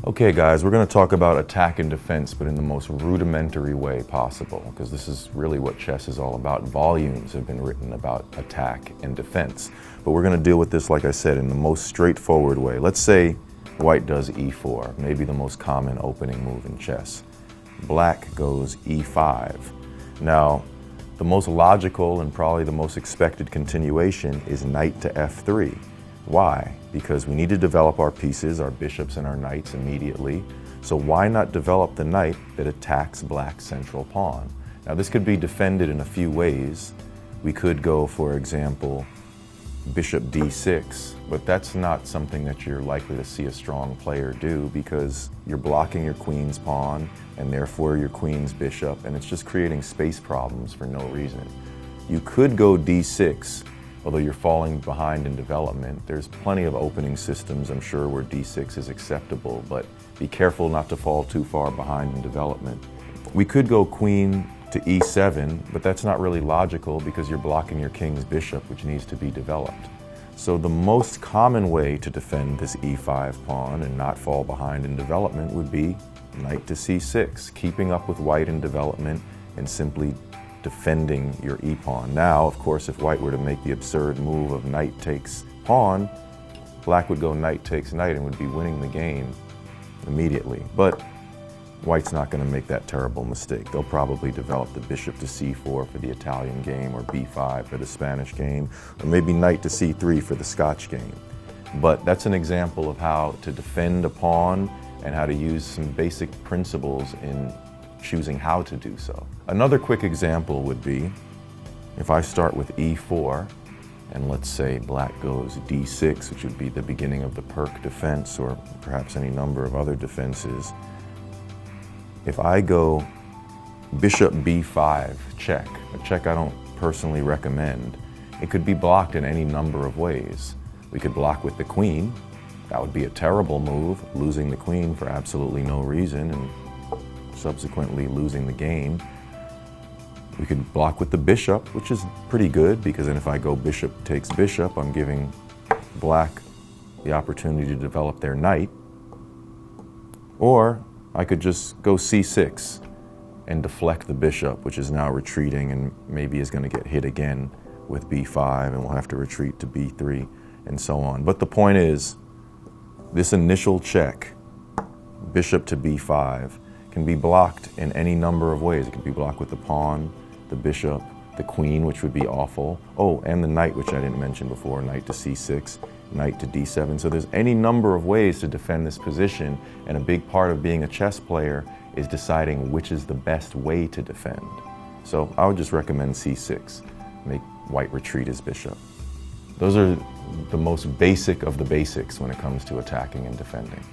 Okay guys, we're going to talk about attack and defense, but in the most rudimentary way possible, because this is really what chess is all about. Volumes have been written about attack and defense, but we're going to deal with this, like I said, in the most straightforward way. Let's say white does e4, maybe the most common opening move in chess. Black goes e5. Now, the most logical and probably the most expected continuation is knight to f3. Why? Because we need to develop our pieces, our bishops and our knights immediately. So why not develop the knight that attacks black's central pawn? Now this could be defended in a few ways. We could go, for example, bishop d6, but that's not something that you're likely to see a strong player do because you're blocking your queen's pawn and therefore your queen's bishop, and it's just creating space problems for no reason. You could go d6, although you're falling behind in development. There's plenty of opening systems, I'm sure, where d6 is acceptable, but be careful not to fall too far behind in development. We could go queen to e7, but that's not really logical because you're blocking your king's bishop, which needs to be developed. So the most common way to defend this e5 pawn and not fall behind in development would be knight to c6, keeping up with white in development and simply defending your e-pawn. Now, of course, if white were to make the absurd move of knight takes pawn, black would go knight takes knight and would be winning the game immediately. But white's not going to make that terrible mistake. They'll probably develop the bishop to c4 for the Italian game, or b5 for the Spanish game, or maybe knight to c3 for the Scotch game. But that's an example of how to defend a pawn and how to use some basic principles in choosing how to do so. Another quick example would be if I start with e4 and let's say black goes d6, which would be the beginning of the Pirc defense or perhaps any number of other defenses. If I go bishop b5 check, a check I don't personally recommend, it could be blocked in any number of ways. We could block with the queen. That would be a terrible move, losing the queen for absolutely no reason and subsequently losing the game. We could block with the bishop, which is pretty good because then if I go bishop takes bishop, I'm giving black the opportunity to develop their knight. Or I could just go c6 and deflect the bishop, which is now retreating and maybe is going to get hit again with b5 and we'll have to retreat to b3 and so on. But the point is, this initial check, bishop to b5, can be blocked in any number of ways. It can be blocked with the pawn, the bishop, the queen, which would be awful. Oh, and the knight, which I didn't mention before, knight to c6, knight to d7. So there's any number of ways to defend this position, and a big part of being a chess player is deciding which is the best way to defend. So I would just recommend c6, make white retreat his bishop. Those are the most basic of the basics when it comes to attacking and defending.